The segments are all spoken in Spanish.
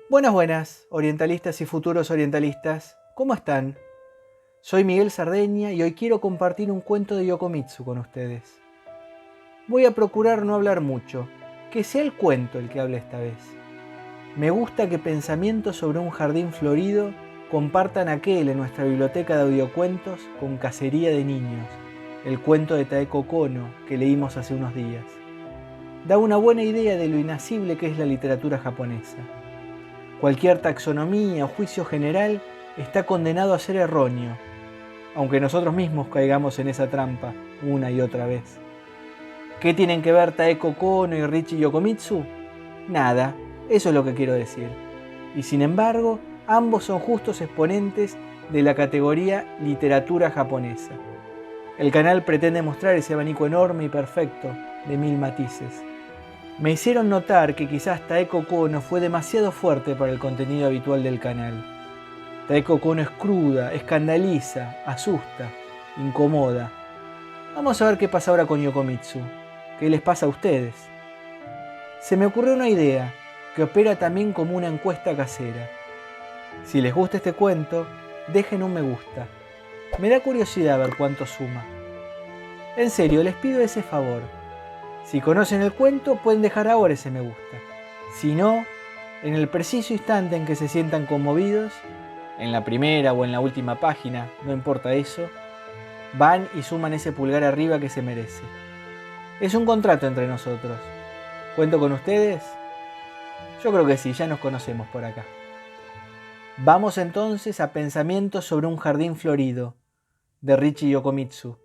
Buenas, buenas, orientalistas y futuros orientalistas. ¿Cómo están? Soy Miguel Sardeña y hoy quiero compartir un cuento de Yokomitsu con ustedes. Voy a procurar no hablar mucho, que sea el cuento el que hable esta vez. Me gusta que pensamientos sobre un jardín florido compartan aquel en nuestra biblioteca de audiocuentos con Cacería de Niños, el cuento de Taeko Kono que leímos hace unos días. Da una buena idea de lo inacible que es la literatura japonesa. Cualquier taxonomía o juicio general está condenado a ser erróneo, aunque nosotros mismos caigamos en esa trampa una y otra vez. ¿Qué tienen que ver Taeko Kono y Richie Yokomitsu? Nada, eso es lo que quiero decir. Y sin embargo, ambos son justos exponentes de la categoría literatura japonesa. El canal pretende mostrar ese abanico enorme y perfecto de 1000 matices. Me hicieron notar que quizás Taeko Kono fue demasiado fuerte para el contenido habitual del canal. Taeko Kono es cruda, escandaliza, asusta, incomoda. Vamos a ver qué pasa ahora con Yokomitsu. ¿Qué les pasa a ustedes? Se me ocurrió una idea que opera también como una encuesta casera. Si les gusta este cuento, dejen un me gusta. Me da curiosidad ver cuánto suma. En serio, les pido ese favor. Si conocen el cuento, pueden dejar ahora ese me gusta. Si no, en el preciso instante en que se sientan conmovidos, en la primera o en la última página, no importa eso, van y suman ese pulgar arriba que se merece. Es un contrato entre nosotros. ¿Cuento con ustedes? Yo creo que sí, ya nos conocemos por acá. Vamos entonces a Pensamientos sobre un jardín florido, de Richie Yokomitsu,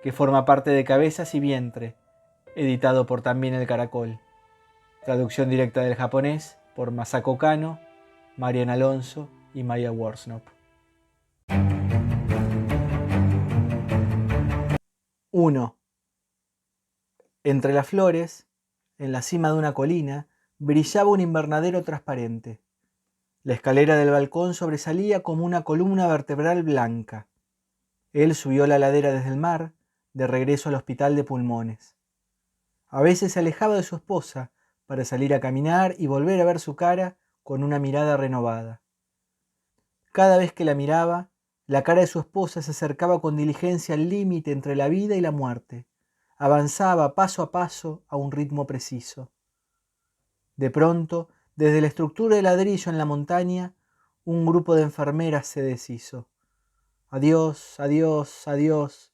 que forma parte de Cabezas y Vientre, editado por También el Caracol. Traducción directa del japonés por Masako Kano, Marian Alonso y Maya Worsnop. 1. Entre las flores, en la cima de una colina, brillaba un invernadero transparente. La escalera del balcón sobresalía como una columna vertebral blanca. Él subió la ladera desde el mar, de regreso al hospital de pulmones. A veces se alejaba de su esposa para salir a caminar y volver a ver su cara con una mirada renovada. Cada vez que la miraba, la cara de su esposa se acercaba con diligencia al límite entre la vida y la muerte. Avanzaba paso a paso a un ritmo preciso. De pronto, desde la estructura de ladrillo en la montaña, un grupo de enfermeras se deshizo. Adiós, adiós, adiós.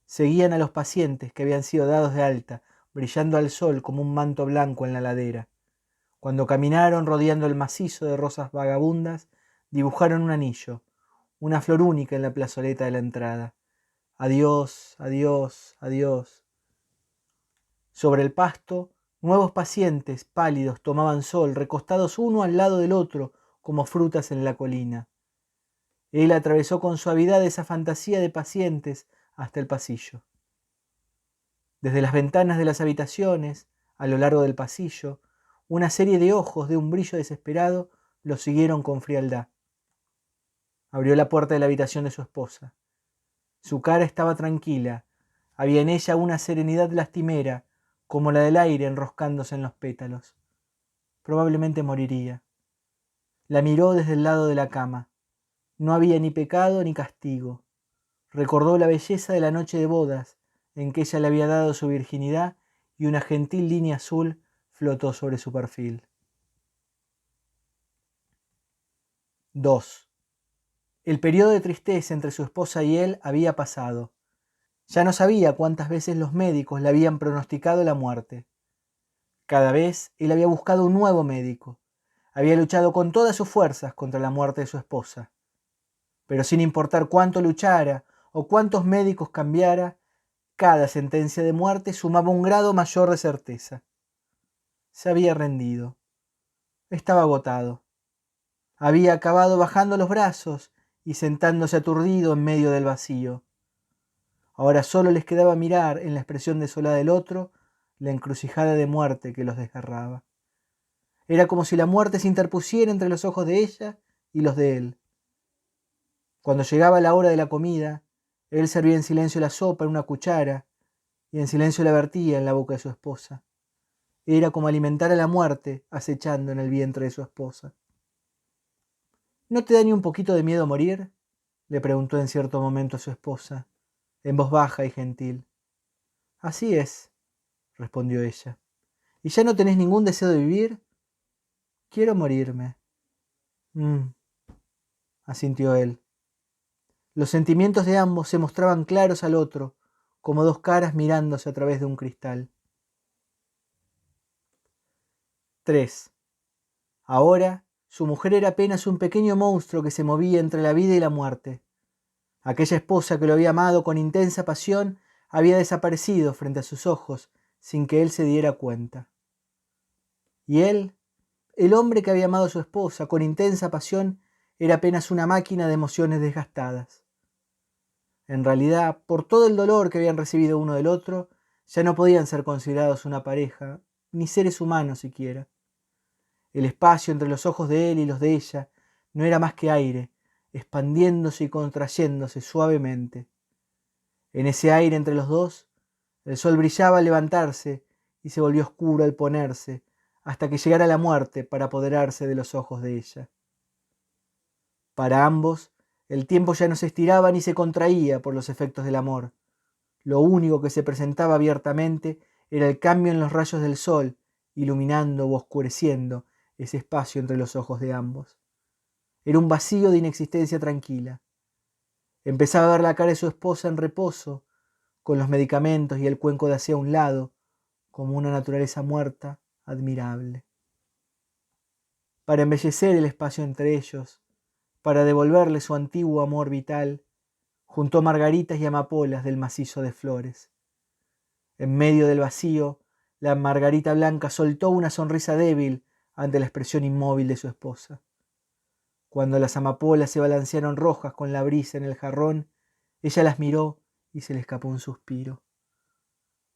Seguían a los pacientes que habían sido dados de alta, brillando al sol como un manto blanco en la ladera. Cuando caminaron rodeando el macizo de rosas vagabundas, dibujaron un anillo, una flor única en la plazoleta de la entrada. Adiós, adiós, adiós. Sobre el pasto, nuevos pacientes pálidos tomaban sol, recostados uno al lado del otro, como frutas en la colina. Él atravesó con suavidad esa fantasía de pacientes hasta el pasillo. Desde las ventanas de las habitaciones, a lo largo del pasillo, una serie de ojos de un brillo desesperado lo siguieron con frialdad. Abrió la puerta de la habitación de su esposa. Su cara estaba tranquila, había en ella una serenidad lastimera, como la del aire enroscándose en los pétalos. Probablemente moriría. La miró desde el lado de la cama. No había ni pecado ni castigo. Recordó la belleza de la noche de bodas, en que ella le había dado su virginidad y una gentil línea azul flotó sobre su perfil. 2. El periodo de tristeza entre su esposa y él había pasado. Ya no sabía cuántas veces los médicos le habían pronosticado la muerte. Cada vez él había buscado un nuevo médico. Había luchado con todas sus fuerzas contra la muerte de su esposa. Pero sin importar cuánto luchara o cuántos médicos cambiara, cada sentencia de muerte sumaba un grado mayor de certeza. Se había rendido. Estaba agotado. Había acabado bajando los brazos y sentándose aturdido en medio del vacío. Ahora solo les quedaba mirar en la expresión desolada del otro la encrucijada de muerte que los desgarraba. Era como si la muerte se interpusiera entre los ojos de ella y los de él. Cuando llegaba la hora de la comida, él servía en silencio la sopa en una cuchara y en silencio la vertía en la boca de su esposa. Era como alimentar a la muerte acechando en el vientre de su esposa. ¿No te da ni un poquito de miedo morir?, le preguntó en cierto momento a su esposa, en voz baja y gentil. Así es, respondió ella. ¿Y ya no tenés ningún deseo de vivir? Quiero morirme. Asintió él. Los sentimientos de ambos se mostraban claros al otro, como dos caras mirándose a través de un cristal. 3. Ahora, su mujer era apenas un pequeño monstruo que se movía entre la vida y la muerte. Aquella esposa que lo había amado con intensa pasión había desaparecido frente a sus ojos sin que él se diera cuenta. Y él, el hombre que había amado a su esposa con intensa pasión, era apenas una máquina de emociones desgastadas. En realidad, por todo el dolor que habían recibido uno del otro, ya no podían ser considerados una pareja, ni seres humanos siquiera. El espacio entre los ojos de él y los de ella no era más que aire, expandiéndose y contrayéndose suavemente. En ese aire entre los dos, el sol brillaba al levantarse y se volvió oscuro al ponerse, hasta que llegara la muerte para apoderarse de los ojos de ella. Para ambos, el tiempo ya no se estiraba ni se contraía por los efectos del amor. Lo único que se presentaba abiertamente era el cambio en los rayos del sol, iluminando o oscureciendo ese espacio entre los ojos de ambos. Era un vacío de inexistencia tranquila. Empezaba a ver la cara de su esposa en reposo, con los medicamentos y el cuenco de hacia un lado, como una naturaleza muerta, admirable. Para embellecer el espacio entre ellos, para devolverle su antiguo amor vital, juntó margaritas y amapolas del macizo de flores. En medio del vacío, la margarita blanca soltó una sonrisa débil ante la expresión inmóvil de su esposa. Cuando las amapolas se balancearon rojas con la brisa en el jarrón, ella las miró y se le escapó un suspiro.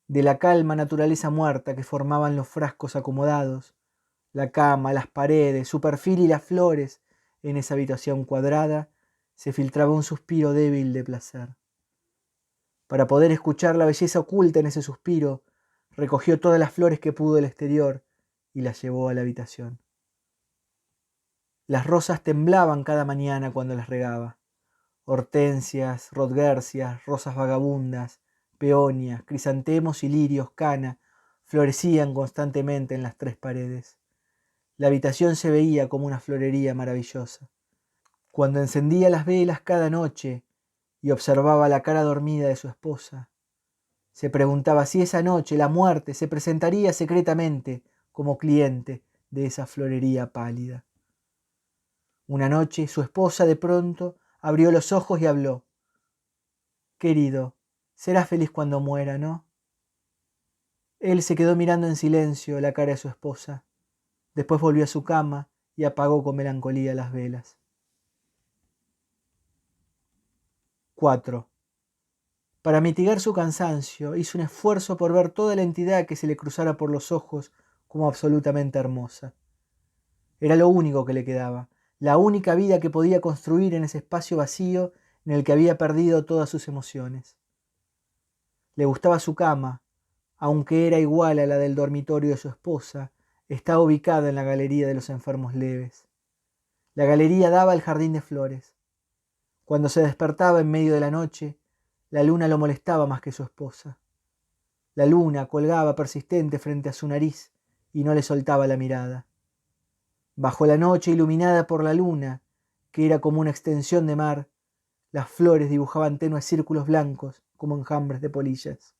De la calma naturaleza muerta que formaban los frascos acomodados, la cama, las paredes, su perfil y las flores en esa habitación cuadrada, se filtraba un suspiro débil de placer. Para poder escuchar la belleza oculta en ese suspiro, recogió todas las flores que pudo del exterior y las llevó a la habitación. Las rosas temblaban cada mañana cuando las regaba. Hortensias, rodgersias, rosas vagabundas, peonias, crisantemos y lirios cana florecían constantemente en las tres paredes. La habitación se veía como una florería maravillosa. Cuando encendía las velas cada noche y observaba la cara dormida de su esposa, se preguntaba si esa noche la muerte se presentaría secretamente como cliente de esa florería pálida. Una noche su esposa de pronto abrió los ojos y habló. Querido, serás feliz cuando muera, ¿no? Él se quedó mirando en silencio la cara de su esposa. Después volvió a su cama y apagó con melancolía las velas. 4. Para mitigar su cansancio, hizo un esfuerzo por ver toda la entidad que se le cruzara por los ojos como absolutamente hermosa. Era lo único que le quedaba, la única vida que podía construir en ese espacio vacío en el que había perdido todas sus emociones. Le gustaba su cama, aunque era igual a la del dormitorio de su esposa, estaba ubicada en la galería de los enfermos leves. La galería daba al jardín de flores. Cuando se despertaba en medio de la noche, la luna lo molestaba más que su esposa. La luna colgaba persistente frente a su nariz y no le soltaba la mirada. Bajo la noche iluminada por la luna, que era como una extensión de mar, las flores dibujaban tenues círculos blancos como enjambres de polillas.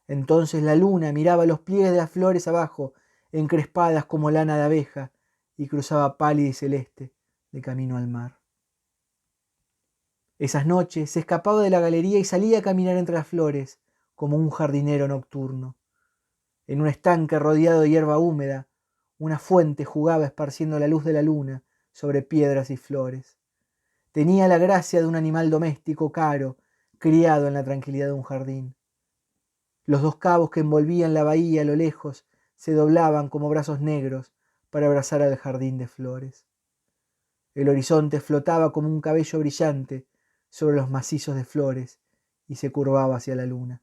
Entonces la luna miraba los pliegues de las flores abajo, encrespadas como lana de abeja, y cruzaba pálida y celeste de camino al mar. Esas noches se escapaba de la galería y salía a caminar entre las flores, como un jardinero nocturno. En un estanque rodeado de hierba húmeda, una fuente jugaba esparciendo la luz de la luna sobre piedras y flores. Tenía la gracia de un animal doméstico caro, criado en la tranquilidad de un jardín. Los dos cabos que envolvían la bahía a lo lejos se doblaban como brazos negros para abrazar al jardín de flores. El horizonte flotaba como un cabello brillante sobre los macizos de flores y se curvaba hacia la luna.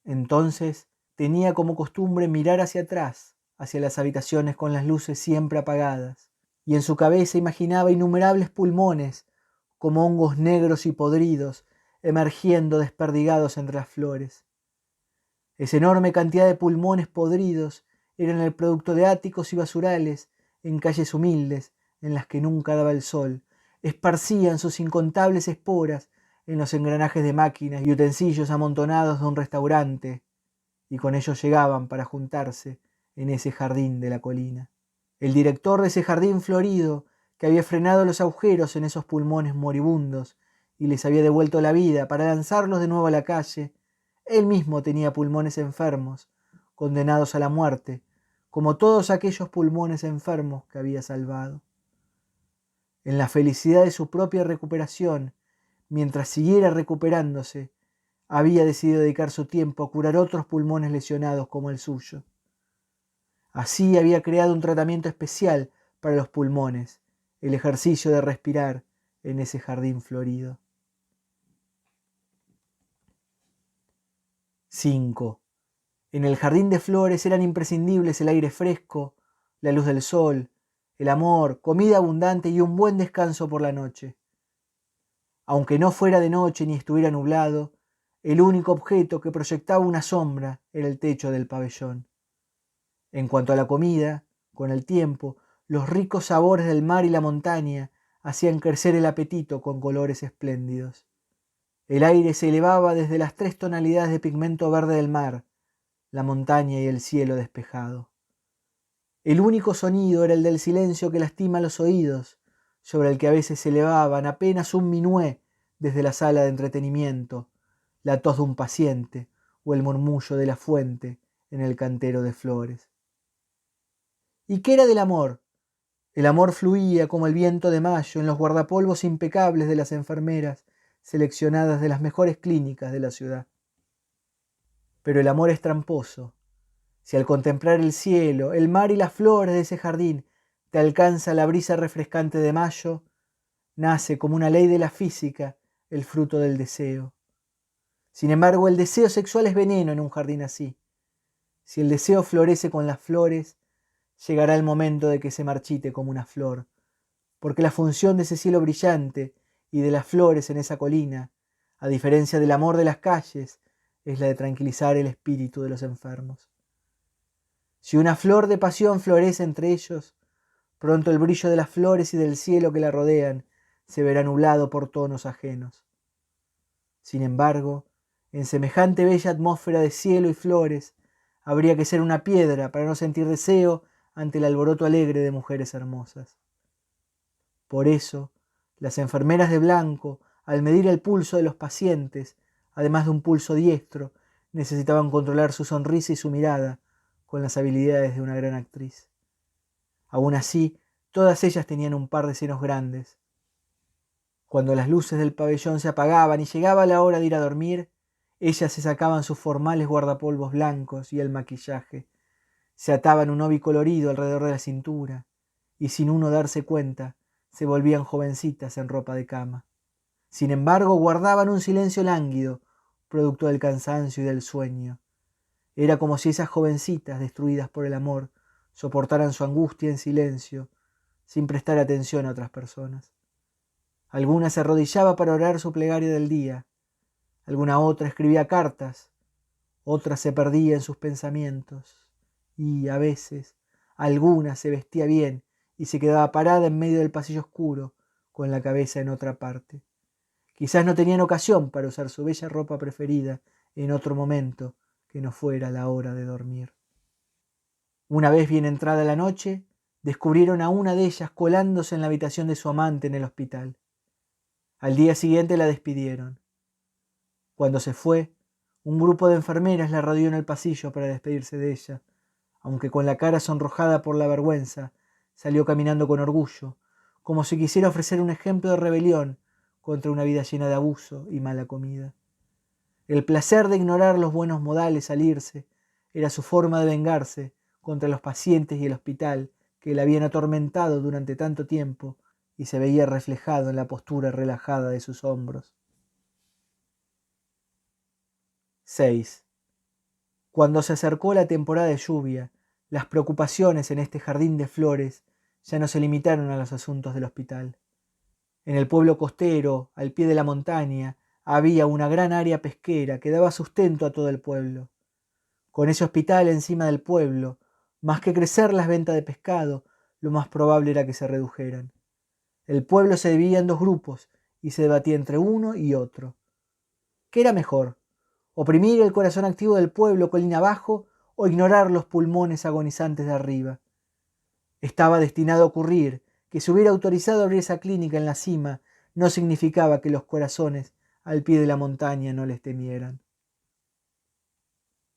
Entonces tenía como costumbre mirar hacia atrás, hacia las habitaciones con las luces siempre apagadas, y en su cabeza imaginaba innumerables pulmones, como hongos negros y podridos, emergiendo desperdigados entre las flores. Esa enorme cantidad de pulmones podridos eran el producto de áticos y basurales en calles humildes en las que nunca daba el sol, esparcían sus incontables esporas en los engranajes de máquinas y utensilios amontonados de un restaurante, y con ellos llegaban para juntarse en ese jardín de la colina. El director de ese jardín florido, que había frenado los agujeros en esos pulmones moribundos y les había devuelto la vida para lanzarlos de nuevo a la calle, él mismo tenía pulmones enfermos, condenados a la muerte, como todos aquellos pulmones enfermos que había salvado. En la felicidad de su propia recuperación, mientras siguiera recuperándose, había decidido dedicar su tiempo a curar otros pulmones lesionados como el suyo. Así había creado un tratamiento especial para los pulmones, el ejercicio de respirar en ese jardín florido. 5. En el jardín de flores eran imprescindibles el aire fresco, la luz del sol, el amor, comida abundante y un buen descanso por la noche. Aunque no fuera de noche ni estuviera nublado, el único objeto que proyectaba una sombra era el techo del pabellón. En cuanto a la comida, con el tiempo, los ricos sabores del mar y la montaña hacían crecer el apetito con colores espléndidos. El aire se elevaba desde las 3 tonalidades de pigmento verde del mar, la montaña y el cielo despejado. El único sonido era el del silencio que lastima los oídos, sobre el que a veces se elevaban apenas un minué desde la sala de entretenimiento, la tos de un paciente o el murmullo de la fuente en el cantero de flores. ¿Y qué era del amor? El amor fluía como el viento de mayo en los guardapolvos impecables de las enfermeras seleccionadas de las mejores clínicas de la ciudad. Pero el amor es tramposo. Si al contemplar el cielo, el mar y las flores de ese jardín te alcanza la brisa refrescante de mayo, nace como una ley de la física el fruto del deseo. Sin embargo, el deseo sexual es veneno en un jardín así. Si el deseo florece con las flores, llegará el momento de que se marchite como una flor, porque la función de ese cielo brillante y de las flores en esa colina, a diferencia del amor de las calles, es la de tranquilizar el espíritu de los enfermos. Si una flor de pasión florece entre ellos, pronto el brillo de las flores y del cielo que la rodean se verá nublado por tonos ajenos. Sin embargo, en semejante bella atmósfera de cielo y flores, habría que ser una piedra para no sentir deseo ante el alboroto alegre de mujeres hermosas. Por eso, las enfermeras de blanco, al medir el pulso de los pacientes, además de un pulso diestro, necesitaban controlar su sonrisa y su mirada con las habilidades de una gran actriz. Aún así, todas ellas tenían un par de senos grandes. Cuando las luces del pabellón se apagaban y llegaba la hora de ir a dormir, ellas se sacaban sus formales guardapolvos blancos y el maquillaje, se ataban un obi colorido alrededor de la cintura, y sin uno darse cuenta, se volvían jovencitas en ropa de cama. Sin embargo, guardaban un silencio lánguido, producto del cansancio y del sueño. Era como si esas jovencitas, destruidas por el amor, soportaran su angustia en silencio, sin prestar atención a otras personas. Alguna se arrodillaba para orar su plegaria del día, alguna otra escribía cartas, otra se perdía en sus pensamientos, y, a veces, alguna se vestía bien y se quedaba parada en medio del pasillo oscuro, con la cabeza en otra parte. Quizás no tenían ocasión para usar su bella ropa preferida en otro momento que no fuera la hora de dormir. Una vez bien entrada la noche, descubrieron a una de ellas colándose en la habitación de su amante en el hospital. Al día siguiente la despidieron. Cuando se fue, un grupo de enfermeras la rodeó en el pasillo para despedirse de ella, aunque con la cara sonrojada por la vergüenza, salió caminando con orgullo, como si quisiera ofrecer un ejemplo de rebelión contra una vida llena de abuso y mala comida. El placer de ignorar los buenos modales al irse era su forma de vengarse contra los pacientes y el hospital que la habían atormentado durante tanto tiempo y se veía reflejado en la postura relajada de sus hombros. 6. Cuando se acercó la temporada de lluvia, las preocupaciones en este jardín de flores ya no se limitaron a los asuntos del hospital. En el pueblo costero, al pie de la montaña, había una gran área pesquera que daba sustento a todo el pueblo. Con ese hospital encima del pueblo, más que crecer las ventas de pescado, lo más probable era que se redujeran. El pueblo se dividía en dos grupos y se debatía entre uno y otro. ¿Qué era mejor? ¿Oprimir el corazón activo del pueblo colina abajo o ignorar los pulmones agonizantes de arriba? Estaba destinado a ocurrir que si hubiera autorizado abrir esa clínica en la cima, no significaba que los corazones al pie de la montaña no les temieran.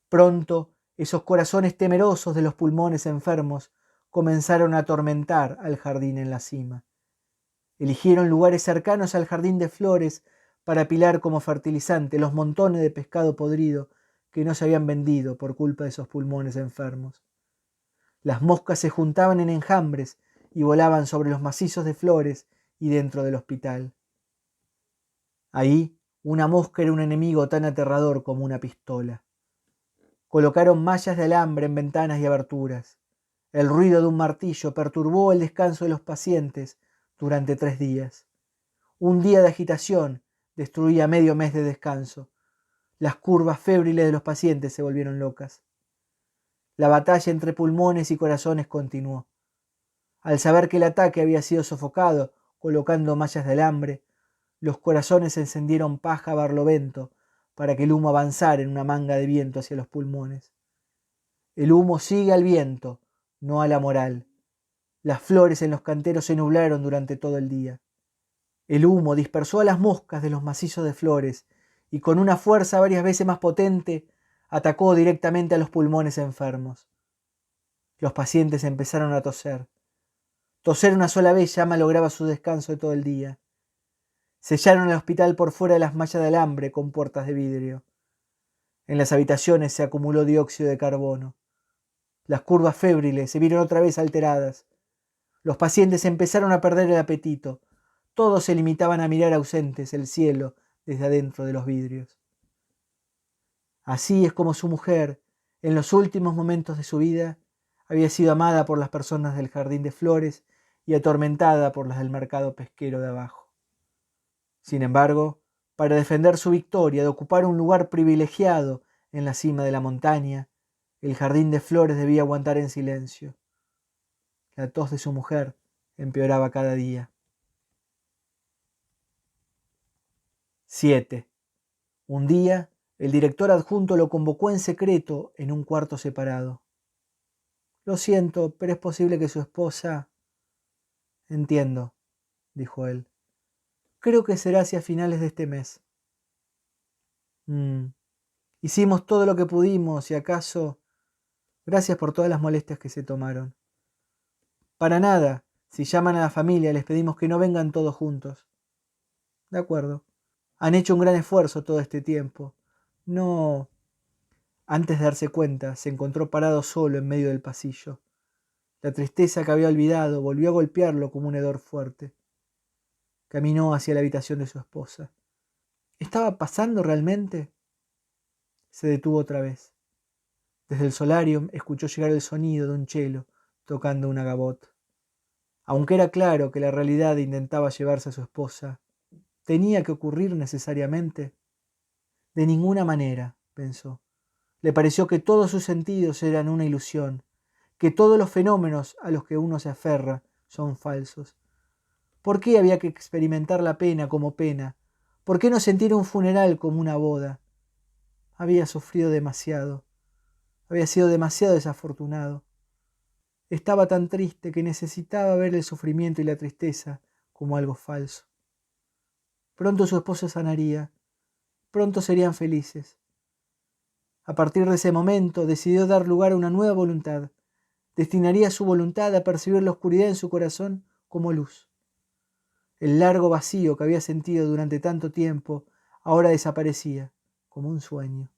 Pronto, esos corazones temerosos de los pulmones enfermos comenzaron a atormentar al jardín en la cima. Eligieron lugares cercanos al jardín de flores para apilar como fertilizante los montones de pescado podrido que no se habían vendido por culpa de esos pulmones enfermos. Las moscas se juntaban en enjambres y volaban sobre los macizos de flores y dentro del hospital. Ahí, una mosca era un enemigo tan aterrador como una pistola. Colocaron mallas de alambre en ventanas y aberturas. El ruido de un martillo perturbó el descanso de los pacientes durante 3 días. Un día de agitación destruía medio mes de descanso. Las curvas febriles de los pacientes se volvieron locas. La batalla entre pulmones y corazones continuó. Al saber que el ataque había sido sofocado colocando mallas de alambre, los corazones se encendieron paja a barlovento para que el humo avanzara en una manga de viento hacia los pulmones. El humo sigue al viento, no a la moral. Las flores en los canteros se nublaron durante todo el día. El humo dispersó a las moscas de los macizos de flores y con una fuerza varias veces más potente atacó directamente a los pulmones enfermos. Los pacientes empezaron a toser. Toser una sola vez ya malograba su descanso de todo el día. Sellaron el hospital por fuera de las mallas de alambre con puertas de vidrio. En las habitaciones se acumuló dióxido de carbono. Las curvas febriles se vieron otra vez alteradas. Los pacientes empezaron a perder el apetito. Todos se limitaban a mirar ausentes el cielo desde adentro de los vidrios. Así es como su mujer, en los últimos momentos de su vida, había sido amada por las personas del jardín de flores y atormentada por las del mercado pesquero de abajo. Sin embargo, para defender su victoria de ocupar un lugar privilegiado en la cima de la montaña, el jardín de flores debía aguantar en silencio. La tos de su mujer empeoraba cada día. 7. Un día, el director adjunto lo convocó en secreto en un cuarto separado. Lo siento, pero es posible que su esposa... Entiendo, dijo él. Creo que será hacia finales de este mes. Hicimos todo lo que pudimos y acaso... Gracias por todas las molestias que se tomaron. Para nada. Si llaman a la familia les pedimos que no vengan todos juntos. De acuerdo. Han hecho un gran esfuerzo todo este tiempo. No... Antes de darse cuenta, se encontró parado solo en medio del pasillo. La tristeza que había olvidado volvió a golpearlo como un hedor fuerte. Caminó hacia la habitación de su esposa. ¿Estaba pasando realmente? Se detuvo otra vez. Desde el solarium escuchó llegar el sonido de un cello tocando una gavotte. Aunque era claro que la realidad intentaba llevarse a su esposa, ¿tenía que ocurrir necesariamente? De ninguna manera, pensó. Le pareció que todos sus sentidos eran una ilusión, que todos los fenómenos a los que uno se aferra son falsos. ¿Por qué había que experimentar la pena como pena? ¿Por qué no sentir un funeral como una boda? Había sufrido demasiado. Había sido demasiado desafortunado. Estaba tan triste que necesitaba ver el sufrimiento y la tristeza como algo falso. Pronto su esposa sanaría. Pronto serían felices. A partir de ese momento decidió dar lugar a una nueva voluntad. Destinaría su voluntad a percibir la oscuridad en su corazón como luz. El largo vacío que había sentido durante tanto tiempo ahora desaparecía, como un sueño.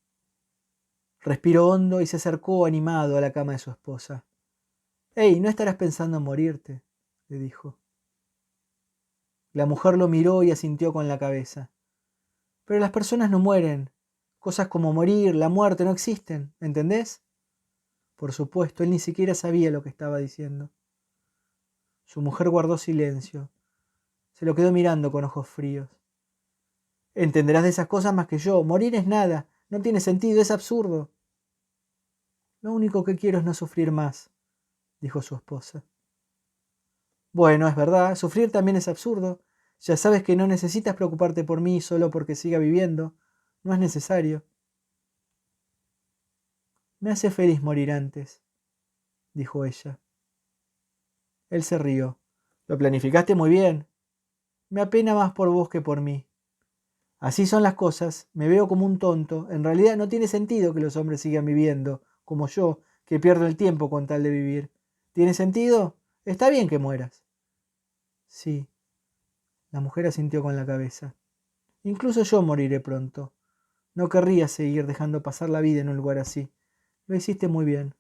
Respiró hondo y se acercó animado a la cama de su esposa. «Hey, ¿no estarás pensando en morirte?», le dijo. La mujer lo miró y asintió con la cabeza. «Pero las personas no mueren. Cosas como morir, la muerte no existen, ¿entendés?». Por supuesto, él ni siquiera sabía lo que estaba diciendo. Su mujer guardó silencio. Se lo quedó mirando con ojos fríos. Entenderás de esas cosas más que yo. Morir es nada. No tiene sentido, es absurdo. Lo único que quiero es no sufrir más, dijo su esposa. Bueno, es verdad, sufrir también es absurdo. Ya sabes que no necesitas preocuparte por mí solo porque siga viviendo. No es necesario. Me hace feliz morir antes, dijo ella. Él se rió. Lo planificaste muy bien. Me apena más por vos que por mí. Así son las cosas, me veo como un tonto. En realidad no tiene sentido que los hombres sigan viviendo, como yo, que pierdo el tiempo con tal de vivir. ¿Tiene sentido? Está bien que mueras. Sí, la mujer asintió con la cabeza. Incluso yo moriré pronto. No querría seguir dejando pasar la vida en un lugar así. Lo hiciste muy bien.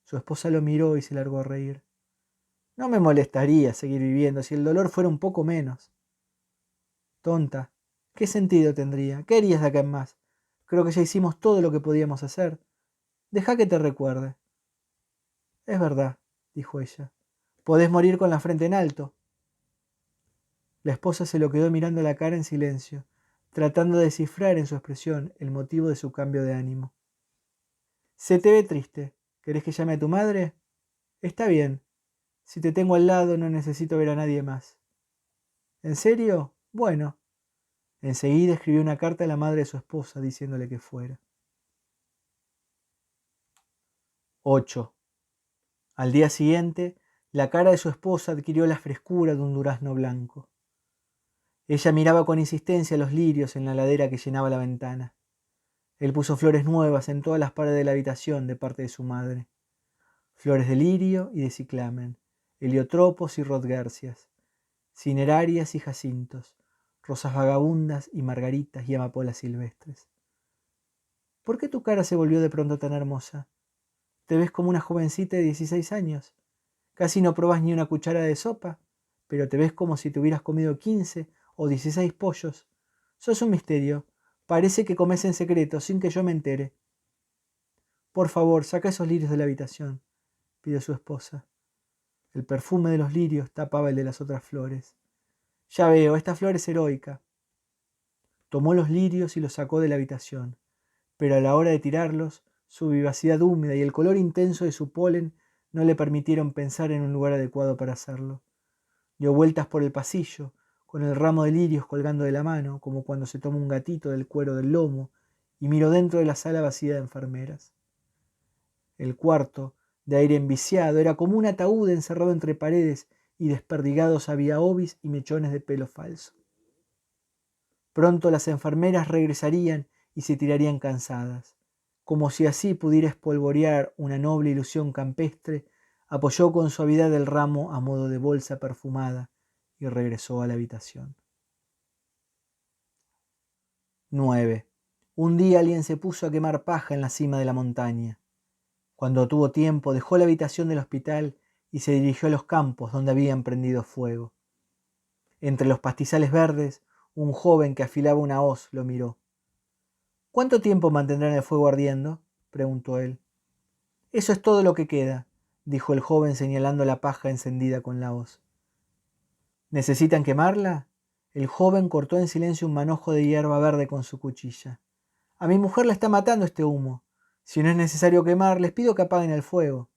Su esposa lo miró y se largó a reír. No me molestaría seguir viviendo si el dolor fuera un poco menos. Tonta, ¿qué sentido tendría? ¿Qué harías de acá en más? Creo que ya hicimos todo lo que podíamos hacer. Deja que te recuerde. Es verdad, dijo ella. Podés morir con la frente en alto. La esposa se lo quedó mirando la cara en silencio, tratando de descifrar en su expresión el motivo de su cambio de ánimo. Se te ve triste. ¿Querés que llame a tu madre? Está bien. Si te tengo al lado no necesito ver a nadie más. ¿En serio? Bueno. Enseguida escribió una carta a la madre de su esposa diciéndole que fuera. 8. Al día siguiente, la cara de su esposa adquirió la frescura de un durazno blanco. Ella miraba con insistencia los lirios en la ladera que llenaba la ventana. Él puso flores nuevas en todas las paredes de la habitación de parte de su madre. Flores de lirio y de ciclamen, heliotropos y rodgercias, cinerarias y jacintos, rosas vagabundas y margaritas y amapolas silvestres. ¿Por qué tu cara se volvió de pronto tan hermosa? Te ves como una jovencita de 16 años. Casi no probás ni una cuchara de sopa, pero te ves como si te hubieras comido 15 o 16 pollos. Sos un misterio. Parece que comes en secreto, sin que yo me entere. Por favor, saca esos lirios de la habitación, pidió su esposa. El perfume de los lirios tapaba el de las otras flores. Ya veo, esta flor es heroica. Tomó los lirios y los sacó de la habitación, pero a la hora de tirarlos, su vivacidad húmeda y el color intenso de su polen no le permitieron pensar en un lugar adecuado para hacerlo. Dio vueltas por el pasillo, con el ramo de lirios colgando de la mano, como cuando se toma un gatito del cuero del lomo, y miró dentro de la sala vacía de enfermeras. El cuarto, de aire enviciado, era como un ataúd encerrado entre paredes y desperdigados había obis y mechones de pelo falso. Pronto las enfermeras regresarían y se tirarían cansadas. Como si así pudiera espolvorear una noble ilusión campestre, apoyó con suavidad el ramo a modo de bolsa perfumada y regresó a la habitación. 9. Un día alguien se puso a quemar paja en la cima de la montaña. Cuando tuvo tiempo, dejó la habitación del hospital y se dirigió a los campos donde habían prendido fuego. Entre los pastizales verdes, un joven que afilaba una hoz lo miró. ¿Cuánto tiempo mantendrán el fuego ardiendo?, preguntó él. Eso es todo lo que queda, dijo el joven señalando la paja encendida con la hoz. ¿Necesitan quemarla? El joven cortó en silencio un manojo de hierba verde con su cuchilla. A mi mujer la está matando este humo. Si no es necesario quemar, les pido que apaguen el fuego.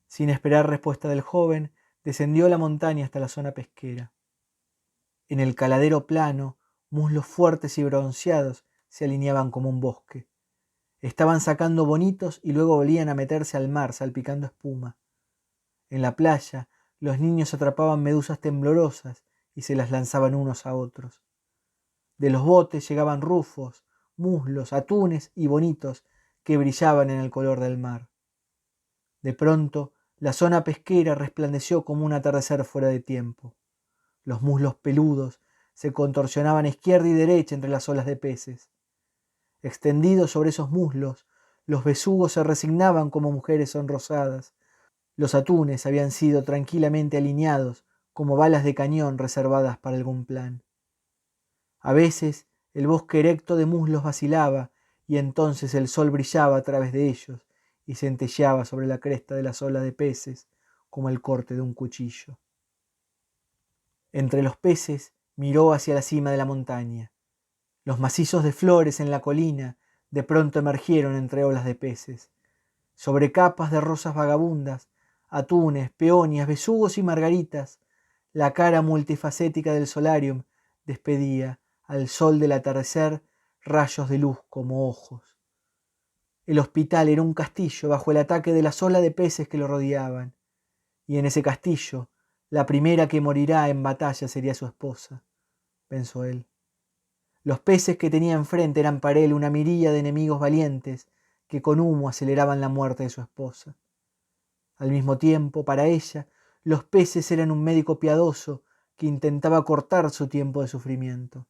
Sin esperar respuesta del joven, descendió la montaña hasta la zona pesquera. En el caladero plano, muslos fuertes y bronceados se alineaban como un bosque. Estaban sacando bonitos y luego volvían a meterse al mar salpicando espuma. En la playa, los niños atrapaban medusas temblorosas y se las lanzaban unos a otros. De los botes llegaban rufos, muslos, atunes y bonitos que brillaban en el color del mar. De pronto, la zona pesquera resplandeció como un atardecer fuera de tiempo. Los muslos peludos se contorsionaban a izquierda y derecha entre las olas de peces. Extendidos sobre esos muslos, los besugos se resignaban como mujeres sonrosadas. Los atunes habían sido tranquilamente alineados como balas de cañón reservadas para algún plan. A veces el bosque erecto de muslos vacilaba y entonces el sol brillaba a través de ellos y centelleaba sobre la cresta de las olas de peces como el corte de un cuchillo. Entre los peces miró hacia la cima de la montaña. Los macizos de flores en la colina de pronto emergieron entre olas de peces. Sobre capas de rosas vagabundas, atunes, peonias, besugos y margaritas, la cara multifacética del solarium despedía, al sol del atardecer, rayos de luz como ojos. El hospital era un castillo bajo el ataque de la ola de peces que lo rodeaban, y en ese castillo, la primera que morirá en batalla sería su esposa, pensó él. Los peces que tenía enfrente eran para él una mirilla de enemigos valientes que con humo aceleraban la muerte de su esposa. Al mismo tiempo, para ella, los peces eran un médico piadoso que intentaba cortar su tiempo de sufrimiento.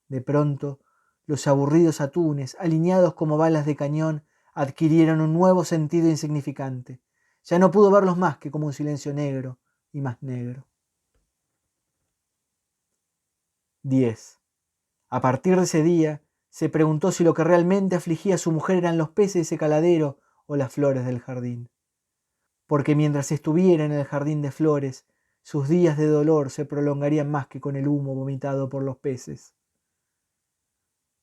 De pronto, los aburridos atunes, alineados como balas de cañón, adquirieron un nuevo sentido insignificante. Ya no pudo verlos más que como un silencio negro y más negro. 10. A partir de ese día, se preguntó si lo que realmente afligía a su mujer eran los peces de ese caladero o las flores del jardín. Porque mientras estuviera en el jardín de flores, sus días de dolor se prolongarían más que con el humo vomitado por los peces.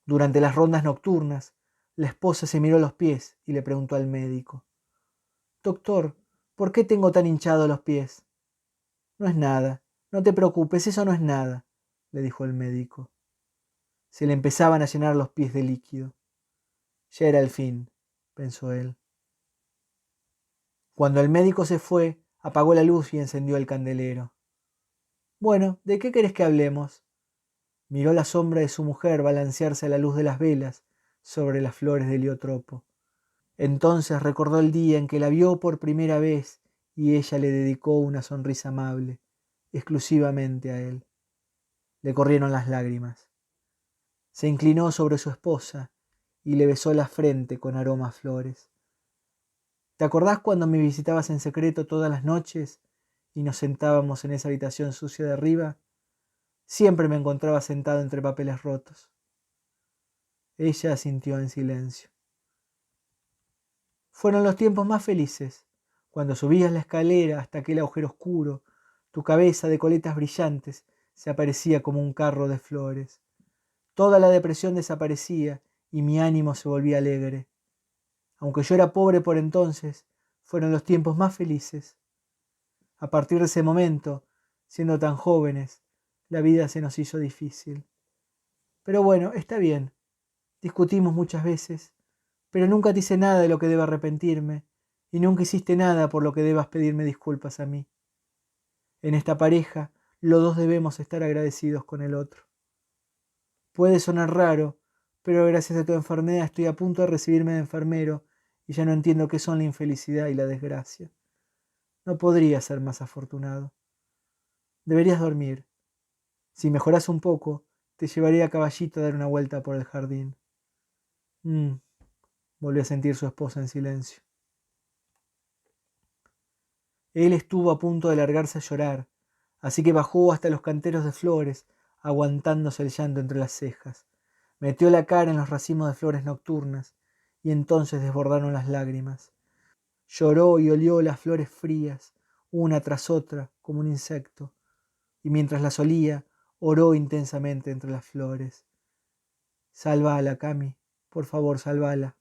Durante las rondas nocturnas, la esposa se miró los pies y le preguntó al médico: «Doctor, ¿por qué tengo tan hinchados los pies?» «No es nada, no te preocupes, eso no es nada», le dijo el médico. Se le empezaban a llenar los pies de líquido. Ya era el fin, pensó él. Cuando el médico se fue, apagó la luz y encendió el candelero. «Bueno, ¿de qué querés que hablemos?» Miró la sombra de su mujer balancearse a la luz de las velas sobre las flores de heliotropo. Entonces recordó el día en que la vio por primera vez y ella le dedicó una sonrisa amable, exclusivamente a él. Le corrieron las lágrimas. Se inclinó sobre su esposa y le besó la frente con aroma a flores. ¿Te acordás cuando me visitabas en secreto todas las noches y nos sentábamos en esa habitación sucia de arriba? Siempre me encontraba sentado entre papeles rotos. Ella asintió en silencio. Fueron los tiempos más felices, cuando subías la escalera hasta aquel agujero oscuro, tu cabeza de coletas brillantes se aparecía como un carro de flores. Toda la depresión desaparecía y mi ánimo se volvía alegre. Aunque yo era pobre por entonces, fueron los tiempos más felices. A partir de ese momento, siendo tan jóvenes, la vida se nos hizo difícil. Pero bueno, está bien. Discutimos muchas veces, pero nunca te hice nada de lo que deba arrepentirme, y nunca hiciste nada por lo que debas pedirme disculpas a mí. En esta pareja, los dos debemos estar agradecidos con el otro. Puede sonar raro, pero gracias a tu enfermedad estoy a punto de recibirme de enfermero y ya no entiendo qué son la infelicidad y la desgracia. No podría ser más afortunado. Deberías dormir. Si mejoras un poco, te llevaré a caballito a dar una vuelta por el jardín. Volvió a sentir su esposa en silencio. Él estuvo a punto de largarse a llorar, así que bajó hasta los canteros de flores, aguantándose el llanto entre las cejas. Metió la cara en los racimos de flores nocturnas, y entonces desbordaron las lágrimas. Lloró y olió las flores frías, una tras otra, como un insecto, y mientras las olía, oró intensamente entre las flores. «Sálvala, Cami, por favor, sálvala».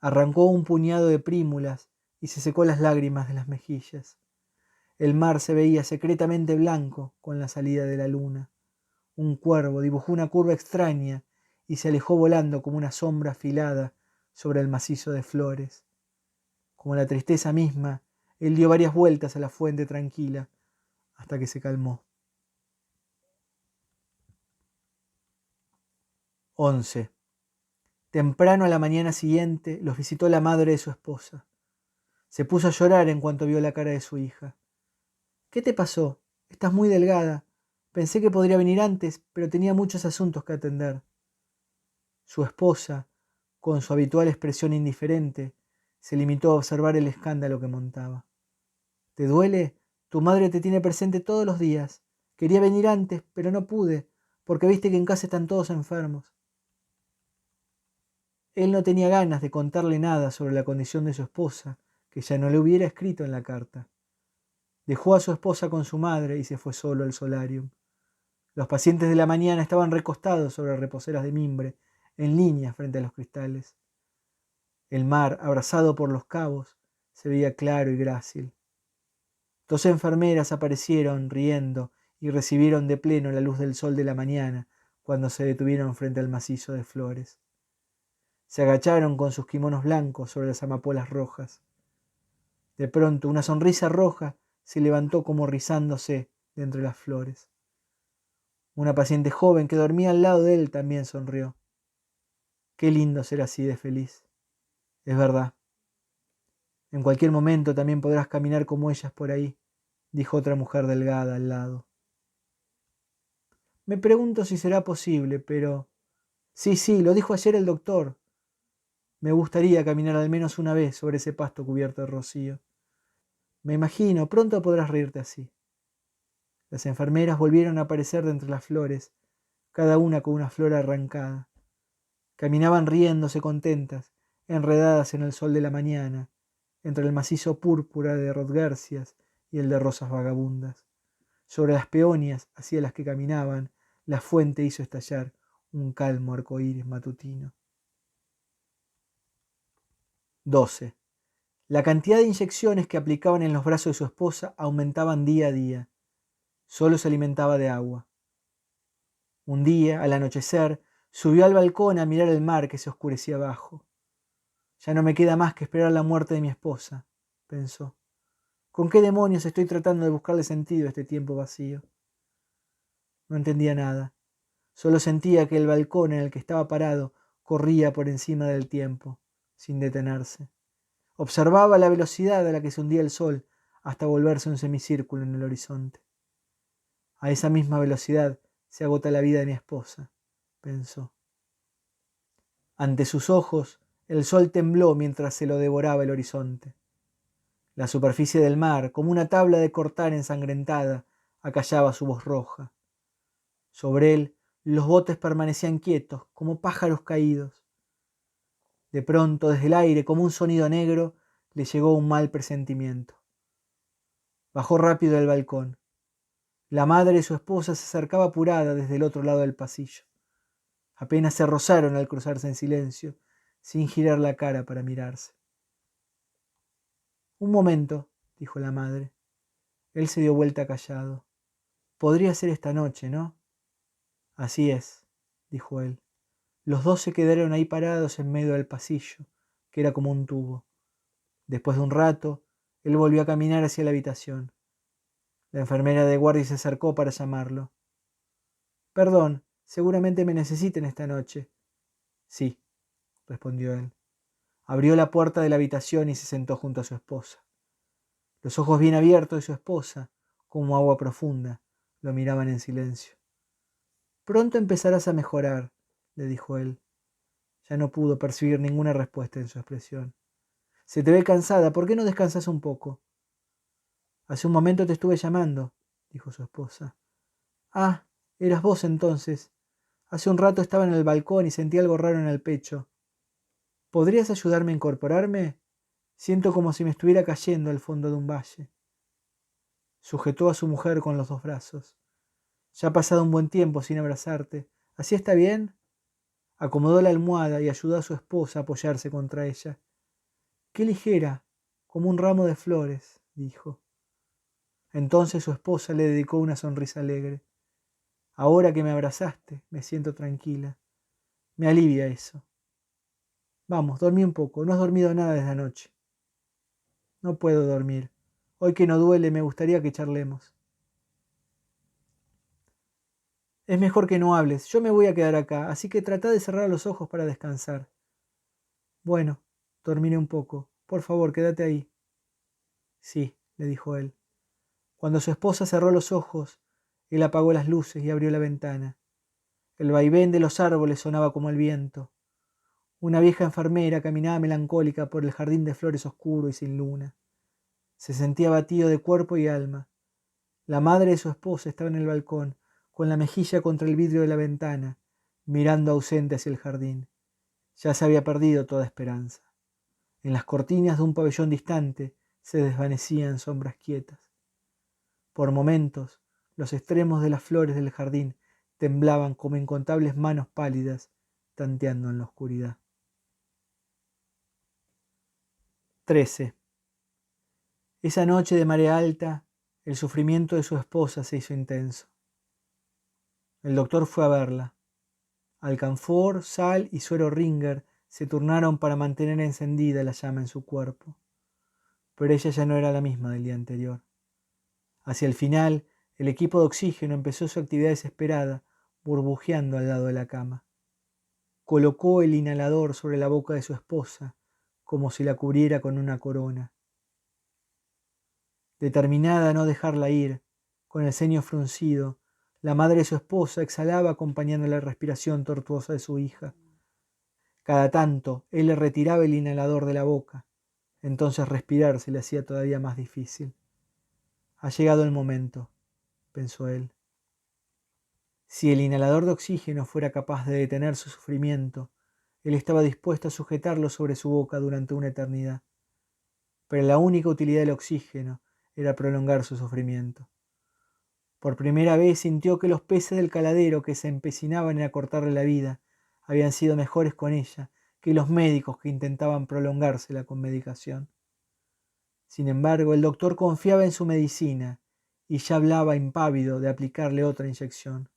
Arrancó un puñado de prímulas y se secó las lágrimas de las mejillas. El mar se veía secretamente blanco con la salida de la luna. Un cuervo dibujó una curva extraña y se alejó volando como una sombra afilada sobre el macizo de flores. Como la tristeza misma, él dio varias vueltas a la fuente tranquila hasta que se calmó. 11. Temprano a la mañana siguiente los visitó la madre de su esposa. Se puso a llorar en cuanto vio la cara de su hija. «¿Qué te pasó? Estás muy delgada. Pensé que podría venir antes, pero tenía muchos asuntos que atender». Su esposa, con su habitual expresión indiferente, se limitó a observar el escándalo que montaba. «¿Te duele? Tu madre te tiene presente todos los días. Quería venir antes, pero no pude, porque viste que en casa están todos enfermos». Él no tenía ganas de contarle nada sobre la condición de su esposa, que ya no le hubiera escrito en la carta. Dejó a su esposa con su madre y se fue solo al solarium. Los pacientes de la mañana estaban recostados sobre reposeras de mimbre, en línea frente a los cristales. El mar, abrazado por los cabos, se veía claro y grácil. 2 enfermeras aparecieron riendo y recibieron de pleno la luz del sol de la mañana cuando se detuvieron frente al macizo de flores. Se agacharon con sus kimonos blancos sobre las amapolas rojas. De pronto una sonrisa roja se levantó como rizándose de entre las flores. Una paciente joven que dormía al lado de él también sonrió. Qué lindo ser así de feliz. Es verdad. En cualquier momento también podrás caminar como ellas por ahí, dijo otra mujer delgada al lado. Me pregunto si será posible, pero... Sí, lo dijo ayer el doctor. Me gustaría caminar al menos una vez sobre ese pasto cubierto de rocío. Me imagino, pronto podrás reírte así. Las enfermeras volvieron a aparecer de entre las flores, cada una con una flor arrancada. Caminaban riéndose contentas, enredadas en el sol de la mañana, entre el macizo púrpura de rodgercias y el de rosas vagabundas. Sobre las peonias hacia las que caminaban, la fuente hizo estallar un calmo arcoíris matutino. 12. La cantidad de inyecciones que aplicaban en los brazos de su esposa aumentaban día a día. Solo se alimentaba de agua. Un día, al anochecer, subió al balcón a mirar el mar que se oscurecía abajo. Ya no me queda más que esperar la muerte de mi esposa, pensó. ¿Con qué demonios estoy tratando de buscarle sentido a este tiempo vacío? No entendía nada. Solo sentía que el balcón en el que estaba parado corría por encima del tiempo, sin detenerse. Observaba la velocidad a la que se hundía el sol hasta volverse un semicírculo en el horizonte. A esa misma velocidad se agota la vida de mi esposa, pensó. Ante sus ojos, el sol tembló mientras se lo devoraba el horizonte. La superficie del mar, como una tabla de cortar ensangrentada, acallaba su voz roja. Sobre él, los botes permanecían quietos, como pájaros caídos. De pronto, desde el aire, como un sonido negro, le llegó un mal presentimiento. Bajó rápido del balcón. La madre de su esposa se acercaba apurada desde el otro lado del pasillo. Apenas se rozaron al cruzarse en silencio, sin girar la cara para mirarse. Un momento, dijo la madre. Él se dio vuelta callado. Podría ser esta noche, ¿no? Así es, dijo él. Los dos se quedaron ahí parados en medio del pasillo, que era como un tubo. Después de un rato, él volvió a caminar hacia la habitación. La enfermera de guardia se acercó para llamarlo. Perdón, seguramente me necesiten esta noche. Sí, respondió él. Abrió la puerta de la habitación y se sentó junto a su esposa. Los ojos bien abiertos de su esposa, como agua profunda, lo miraban en silencio. Pronto empezarás a mejorar, le dijo él. Ya no pudo percibir ninguna respuesta en su expresión. Se te ve cansada, ¿por qué no descansas un poco? Hace un momento te estuve llamando, dijo su esposa. Ah, eras vos entonces. Hace un rato estaba en el balcón y sentí algo raro en el pecho. ¿Podrías ayudarme a incorporarme? Siento como si me estuviera cayendo al fondo de un valle. Sujetó a su mujer con los 2 brazos. Ya ha pasado un buen tiempo sin abrazarte. ¿Así está bien? Acomodó la almohada y ayudó a su esposa a apoyarse contra ella. Qué ligera, como un ramo de flores, dijo. Entonces su esposa le dedicó una sonrisa alegre. Ahora que me abrazaste, me siento tranquila. Me alivia eso. Vamos, dormí un poco. No has dormido nada desde anoche. No puedo dormir. Hoy que no duele, me gustaría que charlemos. Es mejor que no hables. Yo me voy a quedar acá, así que trata de cerrar los ojos para descansar. Bueno, dormiré un poco. Por favor, quédate ahí. Sí, le dijo él. Cuando su esposa cerró los ojos, él apagó las luces y abrió la ventana. El vaivén de los árboles sonaba como el viento. Una vieja enfermera caminaba melancólica por el jardín de flores oscuro y sin luna. Se sentía abatido de cuerpo y alma. La madre de su esposa estaba en el balcón, con la mejilla contra el vidrio de la ventana, mirando ausente hacia el jardín. Ya se había perdido toda esperanza. En las cortinas de un pabellón distante se desvanecían sombras quietas. Por momentos, los extremos de las flores del jardín temblaban como incontables manos pálidas tanteando en la oscuridad. 13. Esa noche de marea alta, el sufrimiento de su esposa se hizo intenso. El doctor fue a verla. Alcanfor, sal y suero Ringer se turnaron para mantener encendida la llama en su cuerpo. Pero ella ya no era la misma del día anterior. Hacia el final, el equipo de oxígeno empezó su actividad desesperada, burbujeando al lado de la cama. Colocó el inhalador sobre la boca de su esposa, como si la cubriera con una corona. Determinada a no dejarla ir, con el ceño fruncido, la madre de su esposa exhalaba acompañando la respiración tortuosa de su hija. Cada tanto, él le retiraba el inhalador de la boca. Entonces respirar se le hacía todavía más difícil. Ha llegado el momento, pensó él. Si el inhalador de oxígeno fuera capaz de detener su sufrimiento, él estaba dispuesto a sujetarlo sobre su boca durante una eternidad. Pero la única utilidad del oxígeno era prolongar su sufrimiento. Por primera vez sintió que los peces del caladero que se empecinaban en acortarle la vida habían sido mejores con ella que los médicos que intentaban prolongársela con medicación. Sin embargo, el doctor confiaba en su medicina y ya hablaba impávido de aplicarle otra inyección,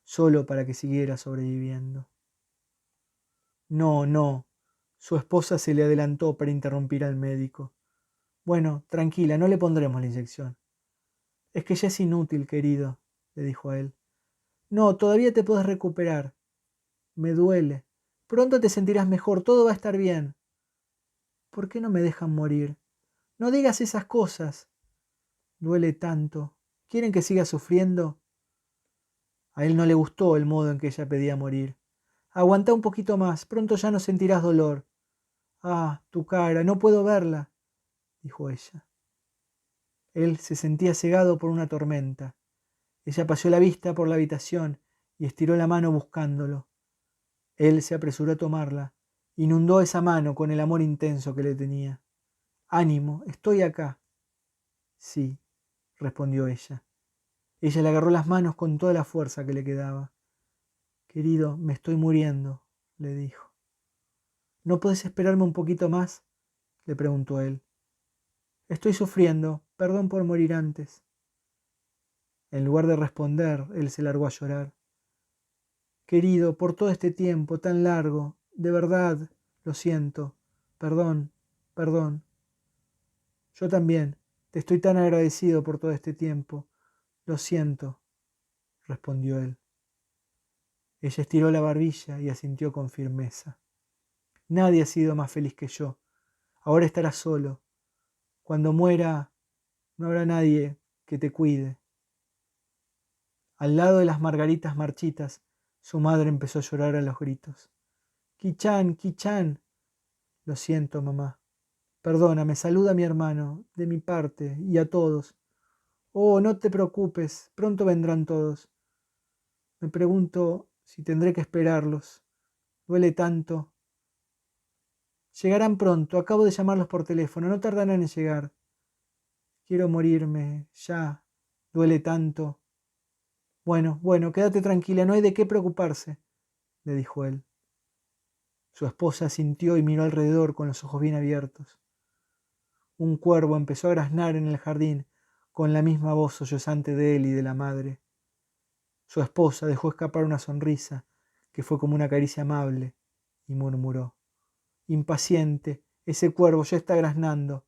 solo para que siguiera sobreviviendo. No, no. Su esposa se le adelantó para interrumpir al médico. Bueno, tranquila, no le pondremos la inyección. Es que ya es inútil, querido, le dijo a él. No, todavía te puedes recuperar. Me duele. Pronto te sentirás mejor, todo va a estar bien. ¿Por qué no me dejan morir? No digas esas cosas. Duele tanto. ¿Quieren que siga sufriendo? A él no le gustó el modo en que ella pedía morir. Aguanta un poquito más, pronto ya no sentirás dolor. Ah, tu cara, no puedo verla, dijo ella. Él se sentía cegado por una tormenta. Ella paseó la vista por la habitación y estiró la mano buscándolo. Él se apresuró a tomarla, inundó esa mano con el amor intenso que le tenía. Ánimo, estoy acá. Sí, respondió ella. Ella le agarró las manos con toda la fuerza que le quedaba. Querido, me estoy muriendo, le dijo. ¿No podés esperarme un poquito más? Le preguntó él. Estoy sufriendo, perdón por morir antes. En lugar de responder, él se largó a llorar. Querido, por todo este tiempo tan largo, de verdad, lo siento. Perdón, perdón. Yo también, te estoy tan agradecido por todo este tiempo. Lo siento, respondió él. Ella estiró la barbilla y asintió con firmeza. Nadie ha sido más feliz que yo. Ahora estarás solo. Cuando muera, no habrá nadie que te cuide. Al lado de las margaritas marchitas, su madre empezó a llorar a los gritos. Kichan, Kichan. Lo siento, mamá. Perdóname, saluda a mi hermano, de mi parte, y a todos. Oh, no te preocupes, pronto vendrán todos. Me pregunto si tendré que esperarlos. Duele tanto. Llegarán pronto, acabo de llamarlos por teléfono, no tardarán en llegar. Quiero morirme, ya. Duele tanto. Bueno, quédate tranquila, no hay de qué preocuparse, le dijo él. Su esposa asintió y miró alrededor con los ojos bien abiertos. Un cuervo empezó a graznar en el jardín con la misma voz sollozante de él y de la madre. Su esposa dejó escapar una sonrisa que fue como una caricia amable y murmuró: Impaciente, ese cuervo ya está graznando.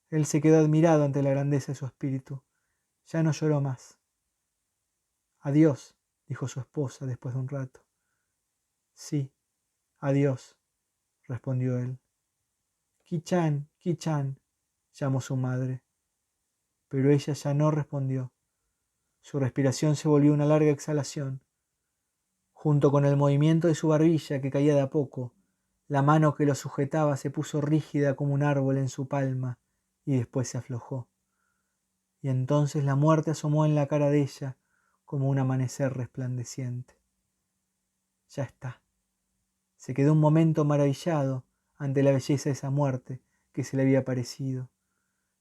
Él se quedó admirado ante la grandeza de su espíritu. Ya no lloró más. Adiós, dijo su esposa después de un rato. Sí, adiós, respondió él. Kichan, Kichan, llamó su madre. Pero ella ya no respondió. Su respiración se volvió una larga exhalación. Junto con el movimiento de su barbilla que caía de a poco, la mano que lo sujetaba se puso rígida como un árbol en su palma y después se aflojó. Y entonces la muerte asomó en la cara de ella como un amanecer resplandeciente. Ya está. Se quedó un momento maravillado ante la belleza de esa muerte que se le había aparecido.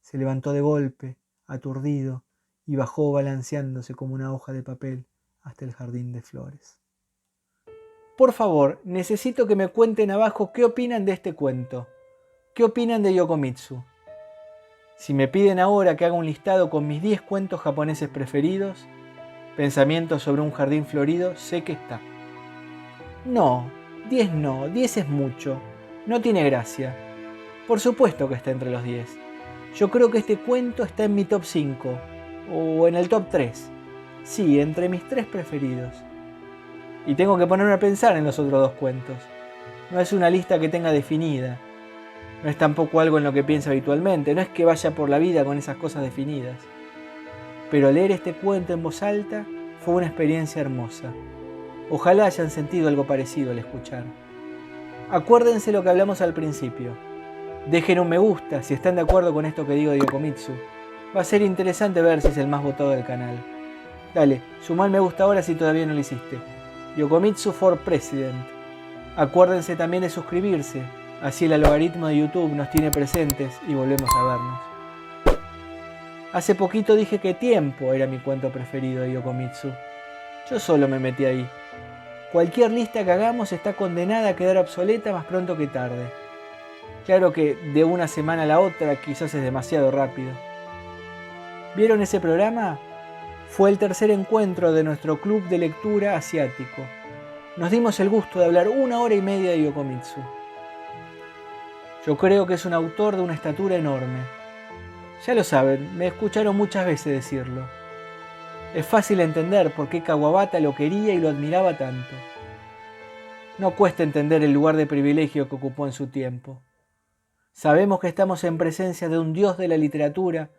Se levantó de golpe, aturdido, y bajó balanceándose como una hoja de papel hasta el jardín de flores. Por favor, necesito que me cuenten abajo qué opinan de este cuento. ¿Qué opinan de Yokomitsu? Si me piden ahora que haga un listado con mis 10 cuentos japoneses preferidos, Pensamientos sobre un jardín florido, sé que está. No, 10 es mucho. No tiene gracia. Por supuesto que está entre los 10. Yo creo que este cuento está en mi top 5, o en el top 3. Sí, entre mis 3 preferidos. Y tengo que ponerme a pensar en los otros 2 cuentos. No es una lista que tenga definida. No es tampoco algo en lo que pienso habitualmente. No es que vaya por la vida con esas cosas definidas. Pero leer este cuento en voz alta fue una experiencia hermosa. Ojalá hayan sentido algo parecido al escuchar. Acuérdense lo que hablamos al principio. Dejen un me gusta si están de acuerdo con esto que digo de Yokomitsu. Va a ser interesante ver si es el más votado del canal. Dale, sumá el me gusta ahora si todavía no lo hiciste. Yokomitsu for President. Acuérdense también de suscribirse, así el algoritmo de YouTube nos tiene presentes y volvemos a vernos. Hace poquito dije que Tiempo era mi cuento preferido de Yokomitsu. Yo solo me metí ahí. Cualquier lista que hagamos está condenada a quedar obsoleta más pronto que tarde. Claro que de una semana a la otra quizás es demasiado rápido. ¿Vieron ese programa? Fue el tercer encuentro de nuestro club de lectura asiático. Nos dimos el gusto de hablar 1 hora y media de Yokomitsu. Yo creo que es un autor de una estatura enorme. Ya lo saben, me escucharon muchas veces decirlo. Es fácil entender por qué Kawabata lo quería y lo admiraba tanto. No cuesta entender el lugar de privilegio que ocupó en su tiempo. Sabemos que estamos en presencia de un dios de la literatura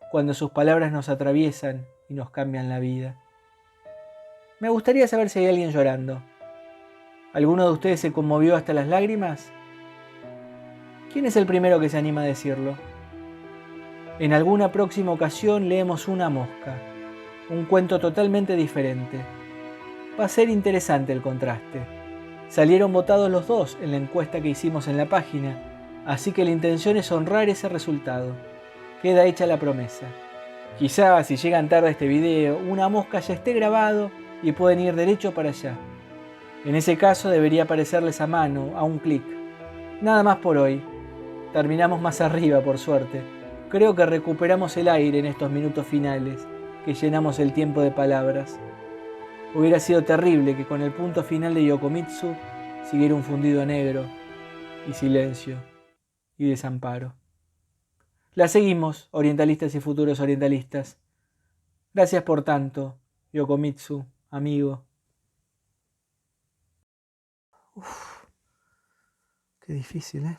cuando sus palabras nos atraviesan y nos cambian la vida. Me gustaría saber si hay alguien llorando. ¿Alguno de ustedes se conmovió hasta las lágrimas? ¿Quién es el primero que se anima a decirlo? En alguna próxima ocasión leemos Una mosca, un cuento totalmente diferente. Va a ser interesante el contraste. Salieron votados los dos en la encuesta que hicimos en la página, así que la intención es honrar ese resultado. Queda hecha la promesa. Quizá si llegan tarde a este video, Una mosca ya esté grabado y pueden ir derecho para allá. En ese caso debería aparecerles a mano, a un clic. Nada más por hoy. Terminamos más arriba, por suerte. Creo que recuperamos el aire en estos minutos finales, que llenamos el tiempo de palabras. Hubiera sido terrible que con el punto final de Yokomitsu siguiera un fundido negro, y silencio, y desamparo. La seguimos, orientalistas y futuros orientalistas. Gracias por tanto, Yokomitsu, amigo. Uf, qué difícil, ¿eh?